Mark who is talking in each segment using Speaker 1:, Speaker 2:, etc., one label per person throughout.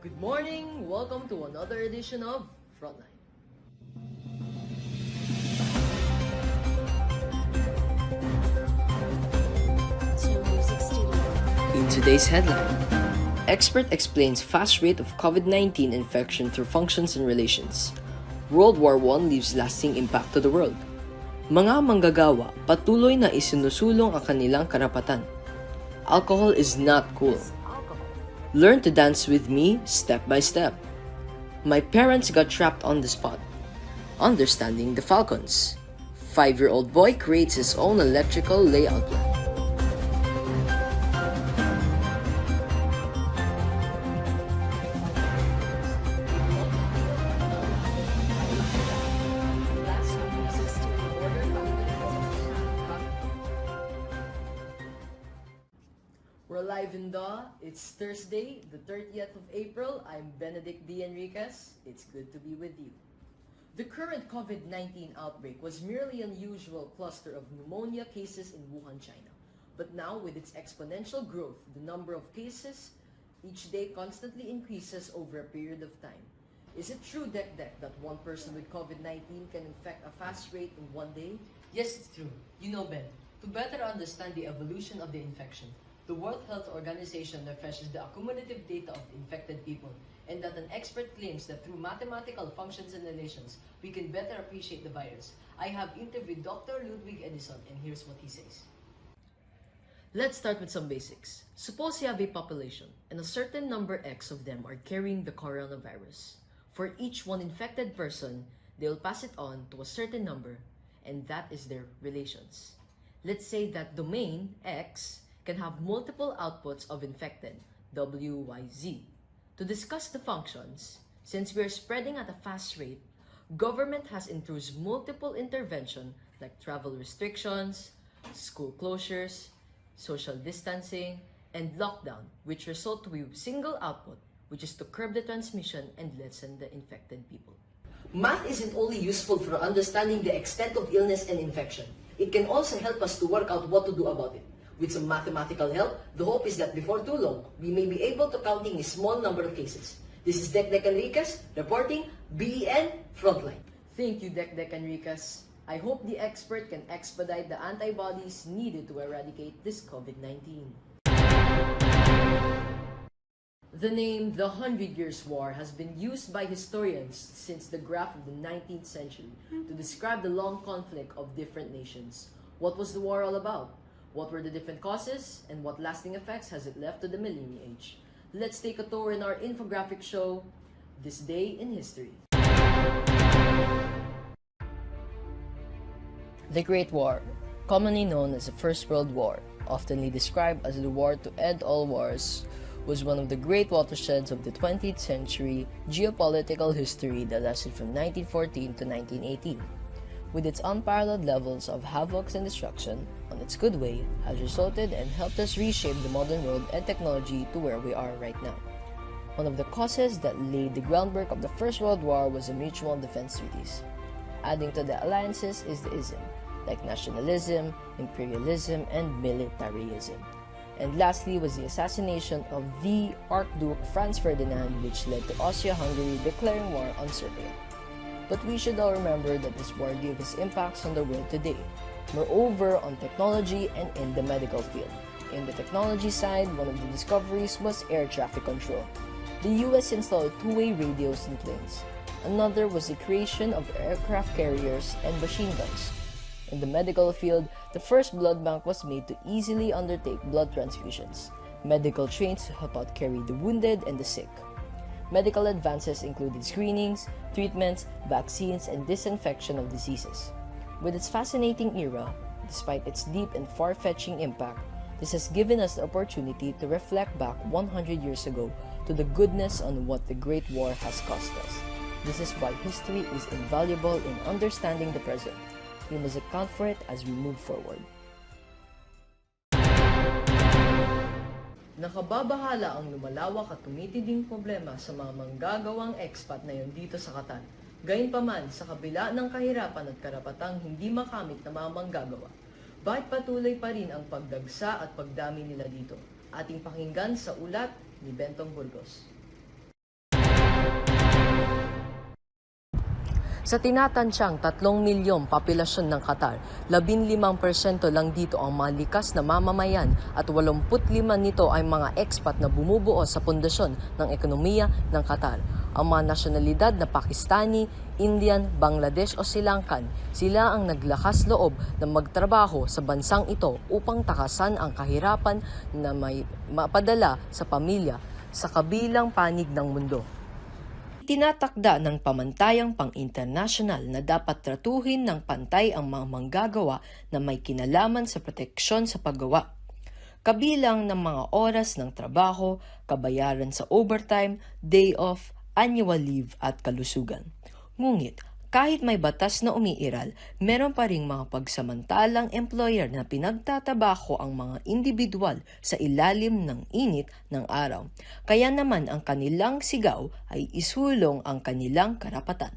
Speaker 1: Good morning! Welcome to another edition of Frontline. In today's headline, expert explains fast rate of COVID-19 infection through functions and relations. World War I leaves lasting impact to the world. Mga manggagawa patuloy na isinusulong ang kanilang karapatan. Alcohol is not cool. Learn to dance with me step by step. My parents got trapped on the spot. Understanding the Falcons. 5-year-old boy creates his own electrical layout plan. We're live in the, it's Thursday, the 30th of April. I'm Benedict D. Enriquez. It's good to be with you. The current COVID-19 outbreak was merely an unusual cluster of pneumonia cases in Wuhan, China. But now, with its exponential growth, the number of cases each day constantly increases over a period of time. Is it true, Dek, that one person with COVID-19 can infect a fast rate in one day?
Speaker 2: Yes, it's true. You know, Ben, to better understand the evolution of the infection, the World Health Organization refreshes the accumulative data of infected people, and that an expert claims that through mathematical functions and relations, we can better appreciate the virus. I have interviewed Dr. Ludwig Edison, and here's what he says.
Speaker 1: Let's start with some basics. Suppose you have a population, and a certain number X of them are carrying the coronavirus. For each one infected person, they'll pass it on to a certain number, and that is their relations. Let's say that domain X can have multiple outputs of infected, W, Y, Z. To discuss the functions, since we are spreading at a fast rate, government has introduced multiple interventions like travel restrictions, school closures, social distancing, and lockdown, which result to a single output, which is to curb the transmission and lessen the infected people.
Speaker 2: Math isn't only useful for understanding the extent of illness and infection. It can also help us to work out what to do about it. With some mathematical help, the hope is that before too long, we may be able to counting a small number of cases. This is Dek Enriquez reporting BEN Frontline.
Speaker 1: Thank you, Dek Enriquez. I hope the expert can expedite the antibodies needed to eradicate this COVID-19. The name the 100 Years' War has been used by historians since the graph of the 19th century to describe the long conflict of different nations. What was the war all about? What were the different causes, and what lasting effects has it left to the millennium age? Let's take a tour in our infographic show, This Day in History. The Great War, commonly known as the First World War, oftenly described as the war to end all wars, was one of the great watersheds of the 20th century geopolitical history that lasted from 1914 to 1918. With its unparalleled levels of havoc and destruction, on its good way, has resulted and helped us reshape the modern world and technology to where we are right now. One of the causes that laid the groundwork of the First World War was the mutual defense treaties. Adding to the alliances is the ism, like nationalism, imperialism, and militarism. And lastly was the assassination of the Archduke Franz Ferdinand, which led to Austria-Hungary declaring war on Serbia. But we should all remember that this war gave its impacts on the world today. Moreover, on technology and in the medical field. In the technology side, one of the discoveries was air traffic control. The US installed two-way radios in planes. Another was the creation of aircraft carriers and machine guns. In the medical field, the first blood bank was made to easily undertake blood transfusions. Medical trains to help out carry the wounded and the sick. Medical advances included screenings, treatments, vaccines, and disinfection of diseases. With its fascinating era, despite its deep and far-fetching impact, this has given us the opportunity to reflect back 100 years ago to the goodness on what the Great War has cost us. This is why history is invaluable in understanding the present. We must account for it as we move forward. Nakababahala ang lumalawak at tumitinding problema sa mga manggagawang expat na yon dito sa Qatar. Gayunpaman, sa kabila ng kahirapan at karapatang hindi makamit ng mga manggagawa, bakit patuloy pa rin ang pagdagsa at pagdami nila dito? Ating pakinggan sa ulat ni Bentong Burgos. Sa tinatansyang 3 milyong populasyon ng Qatar, 15% lang dito ang mga likas na mamamayan at 85 nito ay mga expat na bumubuo sa pundasyon ng ekonomiya ng Qatar. Ang mga nasyonalidad na Pakistani, Indian, Bangladesh o Sri Lankan, sila ang naglakas loob na magtrabaho sa bansang ito upang takasan ang kahirapan na may mapadala sa pamilya sa kabilang panig ng mundo. Tinatakda ng pamantayang pang-internasyonal na dapat tratuhin ng pantay ang mga manggagawa na may kinalaman sa proteksyon sa paggawa. Kabilang ng mga oras ng trabaho, kabayaran sa overtime, day off, annual leave at kalusugan. Ngunit, kahit may batas na umiiral, meron pa ring mga pagsamantalang employer na pinagtatrabaho ang mga individual sa ilalim ng init ng araw. Kaya naman ang kanilang sigaw ay isulong ang kanilang karapatan.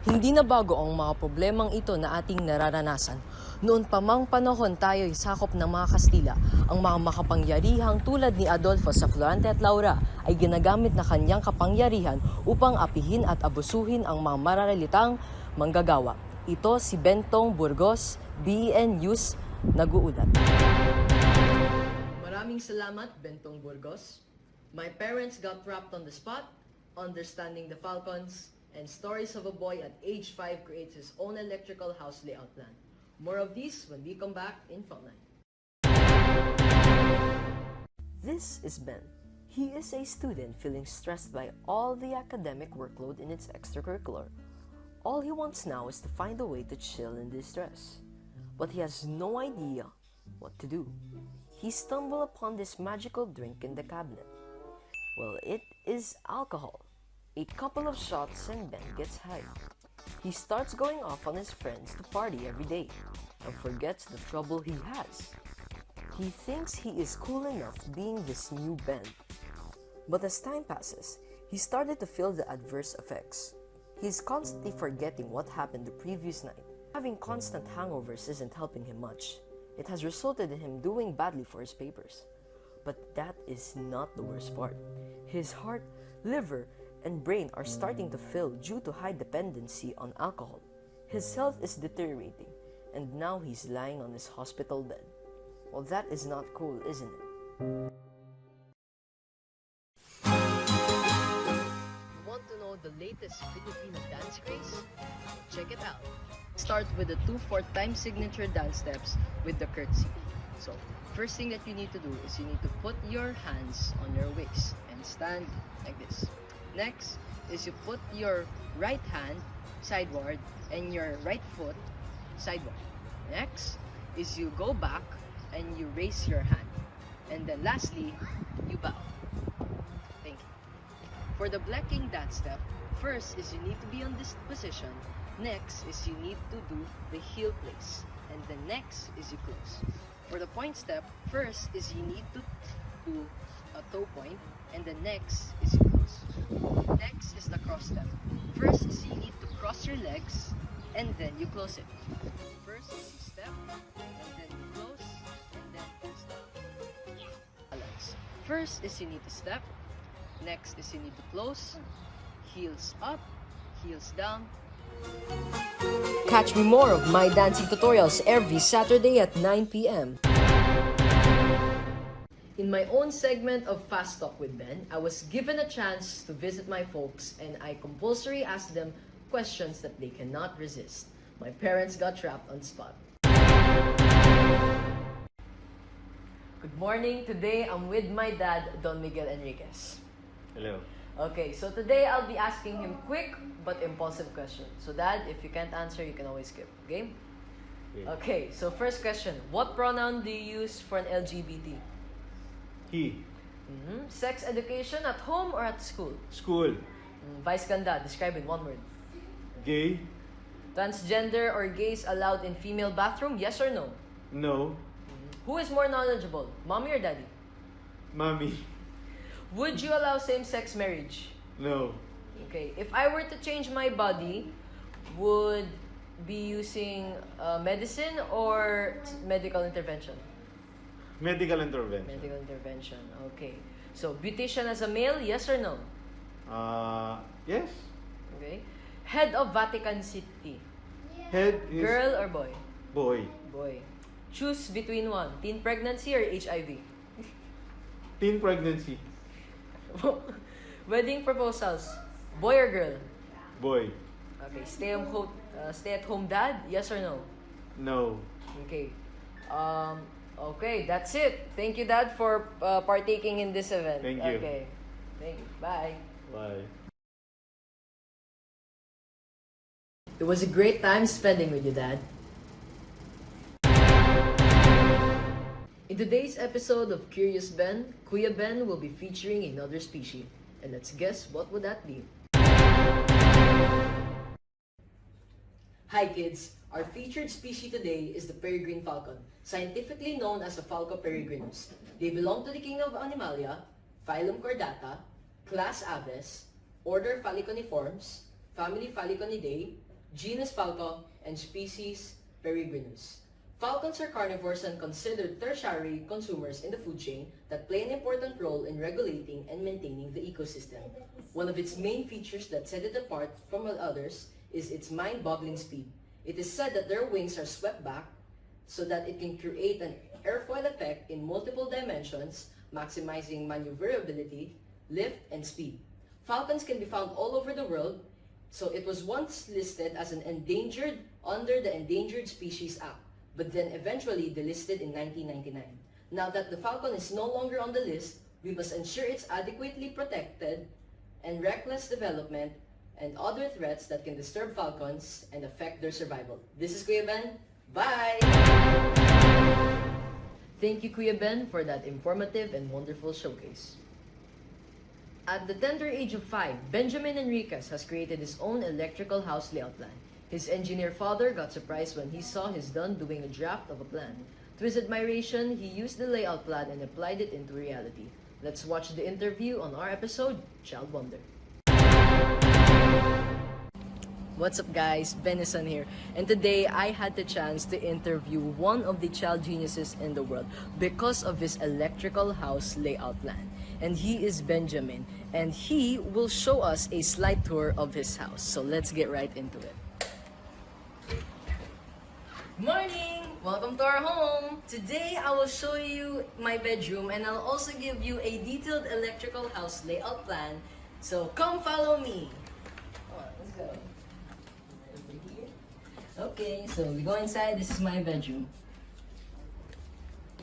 Speaker 1: Hindi na bago ang mga problemang ito na ating nararanasan. Noon pa mang panahon tayo'y sakop ng mga Kastila, ang mga makapangyarihang tulad ni Adolfo sa Florante at Laura ay ginagamit na kanyang kapangyarihan upang apihin at abusuhin ang mga mararalitang manggagawa. Ito si Bentong Burgos, BEN News, nag-uulat.
Speaker 2: Maraming salamat, Bentong Burgos. My parents got trapped on the spot, understanding the Falcons, and stories of a boy at age 5 creates his own electrical house layout plan. More of these when we come back in Frontline.
Speaker 1: This is Ben. He is a student feeling stressed by all the academic workload in its extracurricular. All he wants now is to find a way to chill in this stress. But he has no idea what to do. He stumbled upon this magical drink in the cabinet. Well, it is alcohol. A couple of shots and Ben gets high. He starts going off on his friends to party every day and forgets the trouble he has. He thinks he is cool enough being this new Ben. But as time passes, he started to feel the adverse effects. He is constantly forgetting what happened the previous night. Having constant hangovers isn't helping him much. It has resulted in him doing badly for his papers. But that is not the worst part. His heart, liver, and brain are starting to fail due to high dependency on alcohol. His health is deteriorating, and now he's lying on his hospital bed. Well, that is not cool, isn't it?
Speaker 2: Want to know the latest Filipino dance craze? Check it out. Start with the 2/4 time signature dance steps with the curtsy. So, first thing that you need to do is you need to put your hands on your waist and stand like this. Next is you put your right hand sideward and your right foot sideward. Next is you go back and you raise your hand. And then lastly, you bow. Thank you. For the blocking dance step, first is you need to be on this position. Next is you need to do the heel place. And then next is you close. For the point step, first is you need to do a toe point. And the next is you close. Next is the cross step. First is you need to cross your legs and then you close it. First is you step and then you close and then you step. Balance. First is you need to step. Next is you need to close. Heels up, heels down.
Speaker 1: Catch me more of my dancing tutorials every Saturday at 9 p.m.
Speaker 2: In my own segment of Fast Talk with Ben, I was given a chance to visit my folks and I compulsory asked them questions that they cannot resist. My parents got trapped on spot. Good morning. Today I'm with my dad, Don Miguel Enriquez.
Speaker 3: Hello.
Speaker 2: Okay, so today I'll be asking him quick but impulsive questions. So dad, if you can't answer, you can always skip. Game? Okay, so first question. What pronoun do you use for an LGBT?
Speaker 3: He.
Speaker 2: Sex education at home or at school?
Speaker 3: School.
Speaker 2: Vice ganda, describe in one word.
Speaker 3: Gay.
Speaker 2: Transgender or gays allowed in female bathroom? Yes or no?
Speaker 3: No.
Speaker 2: Who is more knowledgeable, mommy or daddy?
Speaker 3: Mommy.
Speaker 2: Would you allow same-sex marriage?
Speaker 3: No.
Speaker 2: Okay, if I were to change my body, would be using medicine or medical intervention?
Speaker 3: Medical intervention.
Speaker 2: Medical intervention, okay. So, beautician as a male, yes or no?
Speaker 3: Yes.
Speaker 2: Okay.
Speaker 1: Head of Vatican City.
Speaker 3: Head is
Speaker 1: Girl or boy?
Speaker 3: boy.
Speaker 1: Boy. Choose between one. Teen pregnancy or HIV?
Speaker 3: Teen pregnancy.
Speaker 1: Wedding proposals. Boy or girl?
Speaker 3: Boy.
Speaker 1: Okay. Stay at home dad? Yes or no?
Speaker 3: No.
Speaker 1: Okay. Okay, that's it. Thank you, Dad, for partaking in this event.
Speaker 3: Thank you.
Speaker 1: Okay. Thank you. Bye.
Speaker 3: Bye.
Speaker 2: It was a great time spending with you, Dad. In today's episode of Curious Ben, Kuya Ben will be featuring another species. And let's guess what would that be? Hi kids! Our featured species today is the peregrine falcon, scientifically known as the Falco peregrinus. They belong to the kingdom of Animalia, phylum Chordata, class Aves, order Phalconiformes, family Phalconidae, genus Falco, and species Peregrinus. Falcons are carnivores and considered tertiary consumers in the food chain that play an important role in regulating and maintaining the ecosystem. One of its main features that set it apart from others is its mind-boggling speed. It is said that their wings are swept back so that it can create an airfoil effect in multiple dimensions, maximizing maneuverability, lift, and speed. Falcons can be found all over the world, so it was once listed as an endangered under the Endangered Species Act, but then eventually delisted in 1999. Now that the falcon is no longer on the list, we must ensure it's adequately protected and reckless development and other threats that can disturb falcons and affect their survival. This is Kuya Ben. Bye! Thank you, Kuya Ben, for that informative and wonderful showcase. At the tender age of 5, Benjamin Enriquez has created his own electrical house layout plan. His engineer father got surprised when he saw his son doing a draft of a plan. To his admiration, he used the layout plan and applied it into reality. Let's watch the interview on our episode, Child Wonder. What's up guys, Benison here, and today I had the chance to interview one of the child geniuses in the world because of his electrical house layout plan. And he is Benjamin, and he will show us a slight tour of his house. So let's get right into it. Morning! Welcome to our home! Today I will show you my bedroom and I'll also give you a detailed electrical house layout plan. So come follow me! Come on, let's go. Over here. Okay, so we go inside. This is my bedroom.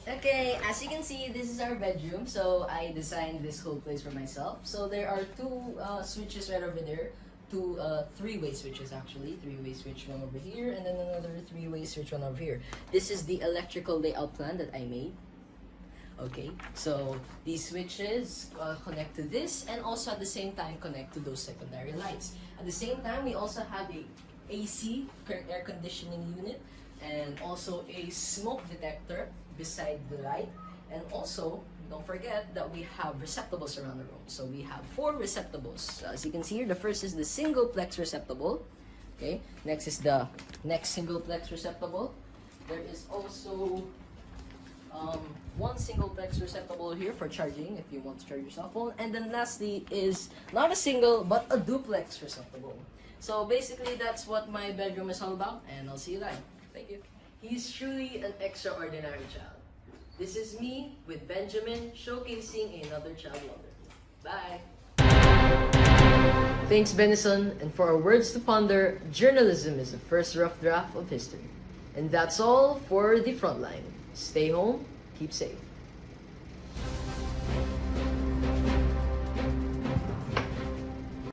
Speaker 2: Okay, as you can see, this is our bedroom. So I designed this whole place for myself. So there are two switches right over there. Two three-way switches actually. Three-way switch, one over here, and then another three-way switch, one over here. This is the electrical layout plan that I made. Okay, so these switches connect to this and also at the same time connect to those secondary lights. At the same time, we also have a AC, air conditioning unit, and also a smoke detector beside the light. And also, don't forget that we have receptacles around the room. So we have 4 receptacles. As you can see here, the first is the single plex receptacle. Okay, next is the next single plex receptacle. There is also one single plex receptacle here for charging if you want to charge your cell phone. And then lastly is not a single but a duplex receptacle. So basically that's what my bedroom is all about, and I'll see you live. Thank you. He's truly an extraordinary child. This is me with Benjamin showcasing another child wonder. Bye! Thanks, Benison. And for our words to ponder, journalism is the first rough draft of history. And that's all for the Frontline. Stay home, keep safe.